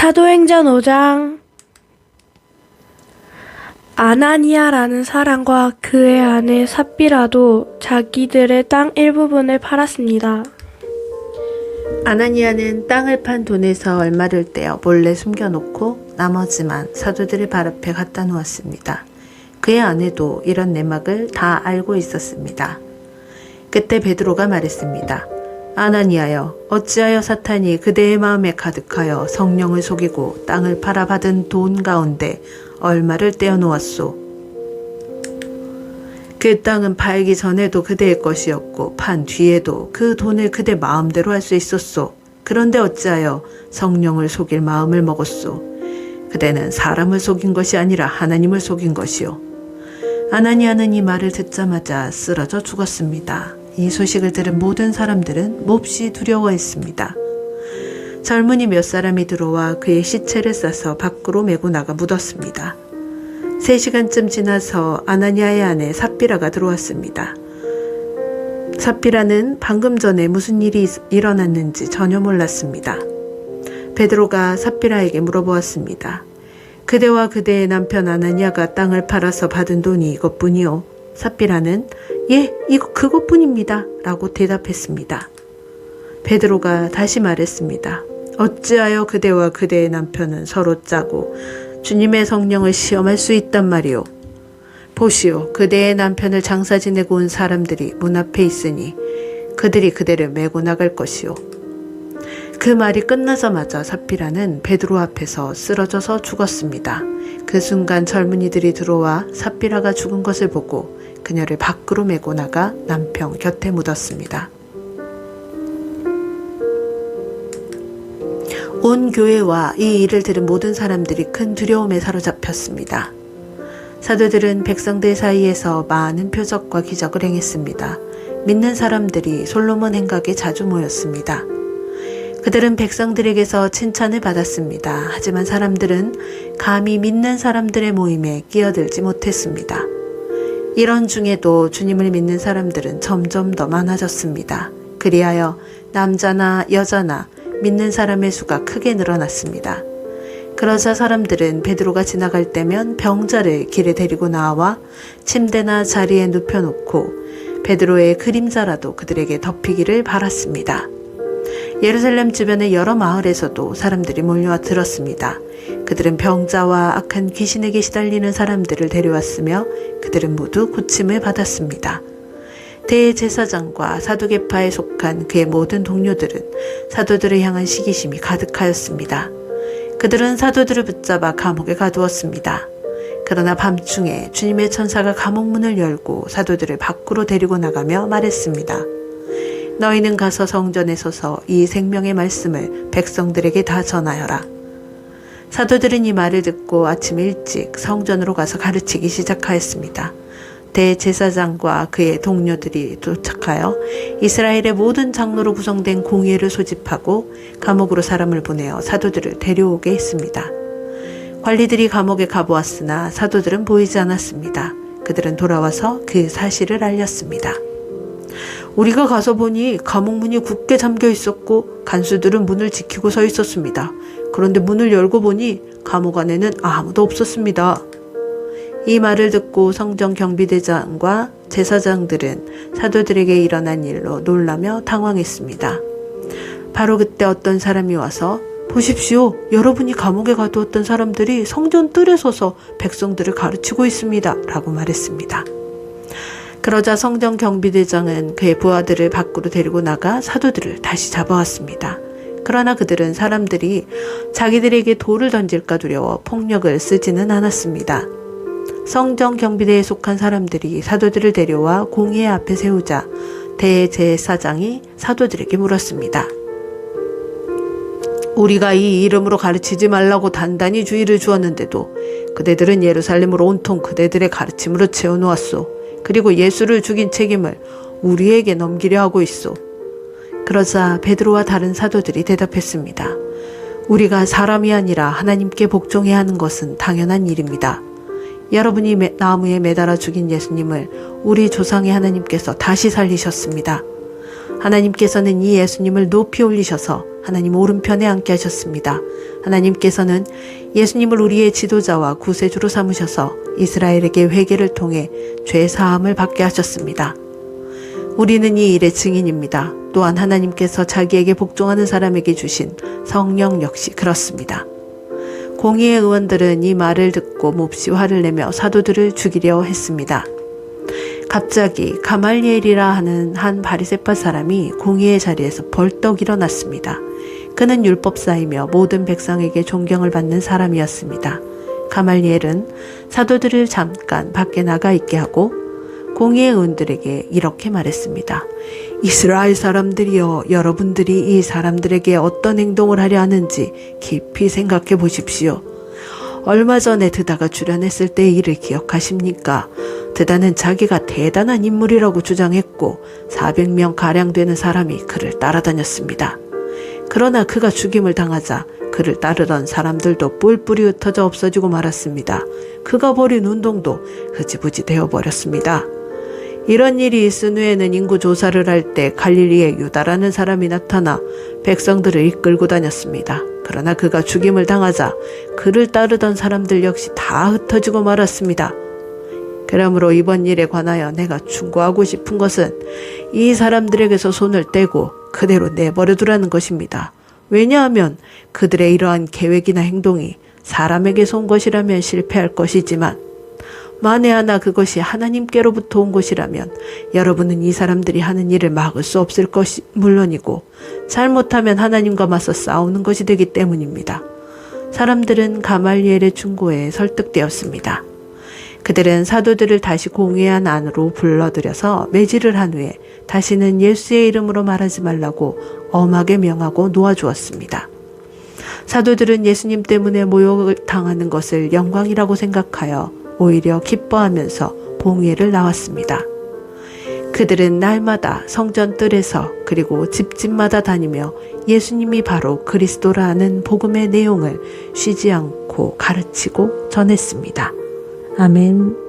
사도행전 5장. 아나니아라는 사람과 그의 아내 삽비라도 자기들의 땅 일부분을 팔았습니다. 아나니아는 땅을 판 돈에서 얼마를 떼어 몰래 숨겨놓고 나머지만 사도들의 발 앞에 갖다 놓았습니다. 그의 아내도 이런 내막을 다 알고 있었습니다. 그때 베드로가 말했습니다. 아나니아여, 어찌하여 사탄이 그대의 마음에 가득하여 성령을 속이고 땅을 팔아 받은 돈 가운데 얼마를 떼어 놓았소? 그 땅은 팔기 전에도 그대의 것이었고 판 뒤에도 그 돈을 그대 마음대로 할 수 있었소. 그런데 어찌하여 성령을 속일 마음을 먹었소? 그대는 사람을 속인 것이 아니라 하나님을 속인 것이요. 아나니아는 이 말을 듣자마자 쓰러져 죽었습니다. 이 소식을 들은 모든 사람들은 몹시 두려워했습니다. 젊은이 몇 사람이 들어와 그의 시체를 싸서 밖으로 메고 나가 묻었습니다. 3시간쯤 지나서 아나니아의 아내 삽비라가 들어왔습니다. 삽비라는 방금 전에 무슨 일이 일어났는지 전혀 몰랐습니다. 베드로가 삽비라에게 물어보았습니다. 그대와 그대의 남편 아나니아가 땅을 팔아서 받은 돈이 이것뿐이요. 삽비라는 예, 이거 그것뿐입니다. 라고 대답했습니다. 베드로가 다시 말했습니다. 어찌하여 그대와 그대의 남편은 서로 짜고 주님의 성령을 시험할 수 있단 말이오. 보시오, 그대의 남편을 장사 지내고 온 사람들이 문 앞에 있으니 그들이 그대를 메고 나갈 것이오. 그 말이 끝나자마자 삽비라는 베드로 앞에서 쓰러져서 죽었습니다. 그 순간 젊은이들이 들어와 삽비라가 죽은 것을 보고 그녀를 밖으로 메고 나가 남편 곁에 묻었습니다. 온 교회와 이 일을 들은 모든 사람들이 큰 두려움에 사로잡혔습니다. 사도들은 백성들 사이에서 많은 표적과 기적을 행했습니다. 믿는 사람들이 솔로몬 행각에 자주 모였습니다. 그들은 백성들에게서 칭찬을 받았습니다. 하지만 사람들은 감히 믿는 사람들의 모임에 끼어들지 못했습니다. 이런 중에도 주님을 믿는 사람들은 점점 더 많아졌습니다. 그리하여 남자나 여자나 믿는 사람의 수가 크게 늘어났습니다. 그러자 사람들은 베드로가 지나갈 때면 병자를 길에 데리고 나와 침대나 자리에 눕혀놓고 베드로의 그림자라도 그들에게 덮이기를 바랐습니다. 예루살렘 주변의 여러 마을에서도 사람들이 몰려와 들었습니다. 그들은 병자와 악한 귀신에게 시달리는 사람들을 데려왔으며 그들은 모두 고침을 받았습니다. 대제사장과 사두개파에 속한 그의 모든 동료들은 사도들을 향한 시기심이 가득하였습니다. 그들은 사도들을 붙잡아 감옥에 가두었습니다. 그러나 밤중에 주님의 천사가 감옥 문을 열고 사도들을 밖으로 데리고 나가며 말했습니다. 너희는 가서 성전에 서서 이 생명의 말씀을 백성들에게 다 전하여라. 사도들은 이 말을 듣고 아침 일찍 성전으로 가서 가르치기 시작하였습니다. 대제사장과 그의 동료들이 도착하여 이스라엘의 모든 장로로 구성된 공회를 소집하고 감옥으로 사람을 보내어 사도들을 데려오게 했습니다. 관리들이 감옥에 가보았으나 사도들은 보이지 않았습니다. 그들은 돌아와서 그 사실을 알렸습니다. 우리가 가서 보니 감옥 문이 굳게 잠겨 있었고 간수들은 문을 지키고 서 있었습니다. 그런데 문을 열고 보니 감옥 안에는 아무도 없었습니다. 이 말을 듣고 성전 경비대장과 제사장들은 사도들에게 일어난 일로 놀라며 당황했습니다. 바로 그때 어떤 사람이 와서 보십시오. 여러분이 감옥에 가두었던 사람들이 성전 뜰에 서서 백성들을 가르치고 있습니다. 라고 말했습니다. 그러자 성전 경비대장은 그의 부하들을 밖으로 데리고 나가 사도들을 다시 잡아왔습니다. 그러나 그들은 사람들이 자기들에게 돌을 던질까 두려워 폭력을 쓰지는 않았습니다. 성전 경비대에 속한 사람들이 사도들을 데려와 공회 앞에 세우자 대제사장이 사도들에게 물었습니다. 우리가 이 이름으로 가르치지 말라고 단단히 주의를 주었는데도 그대들은 예루살렘으로 온통 그대들의 가르침으로 채워놓았소. 그리고 예수를 죽인 책임을 우리에게 넘기려 하고 있소. 그러자 베드로와 다른 사도들이 대답했습니다. 우리가 사람이 아니라 하나님께 복종해야 하는 것은 당연한 일입니다. 여러분이 나무에 매달아 죽인 예수님을 우리 조상의 하나님께서 다시 살리셨습니다. 하나님께서는 이 예수님을 높이 올리셔서 하나님 오른편에 앉게 하셨습니다. 하나님께서는 예수님을 우리의 지도자와 구세주로 삼으셔서 이스라엘에게 회개를 통해 죄 사함을 받게 하셨습니다. 우리는 이 일의 증인입니다. 또한 하나님께서 자기에게 복종하는 사람에게 주신 성령 역시 그렇습니다. 공의의 의원들은 이 말을 듣고 몹시 화를 내며 사도들을 죽이려 했습니다. 갑자기 가말리엘이라 하는 한 바리새파 사람이 공의의 자리에서 벌떡 일어났습니다. 그는 율법사이며 모든 백성에게 존경을 받는 사람이었습니다. 가말리엘은 사도들을 잠깐 밖에 나가 있게 하고 공의의 의원들에게 이렇게 말했습니다. 이스라엘 사람들이여, 여러분들이 이 사람들에게 어떤 행동을 하려 하는지 깊이 생각해 보십시오. 얼마 전에 드다가 출연했을 때의 일을 기억하십니까? 드다는 자기가 대단한 인물이라고 주장했고 400명 가량 되는 사람이 그를 따라다녔습니다. 그러나 그가 죽임을 당하자 그를 따르던 사람들도 뿔뿔이 흩어져 없어지고 말았습니다. 그가 벌인 운동도 흐지부지 되어버렸습니다. 이런 일이 있은 후에는 인구 조사를 할 때 갈릴리에 유다라는 사람이 나타나 백성들을 이끌고 다녔습니다. 그러나 그가 죽임을 당하자 그를 따르던 사람들 역시 다 흩어지고 말았습니다. 그러므로 이번 일에 관하여 내가 충고하고 싶은 것은 이 사람들에게서 손을 떼고 그대로 내버려 두라는 것입니다. 왜냐하면 그들의 이러한 계획이나 행동이 사람에게서 온 것이라면 실패할 것이지만 만에 하나 그것이 하나님께로부터 온 것이라면 여러분은 이 사람들이 하는 일을 막을 수 없을 것이 물론이고 잘못하면 하나님과 맞서 싸우는 것이 되기 때문입니다. 사람들은 가말리엘의 충고에 설득되었습니다. 그들은 사도들을 다시 공회한 안으로 불러들여서 매질을 한 후에 다시는 예수의 이름으로 말하지 말라고 엄하게 명하고 놓아주었습니다. 사도들은 예수님 때문에 모욕을 당하는 것을 영광이라고 생각하여 오히려 기뻐하면서 봉회를 나왔습니다. 그들은 날마다 성전 뜰에서 그리고 집집마다 다니며 예수님이 바로 그리스도라는 복음의 내용을 쉬지 않고 가르치고 전했습니다. 아멘.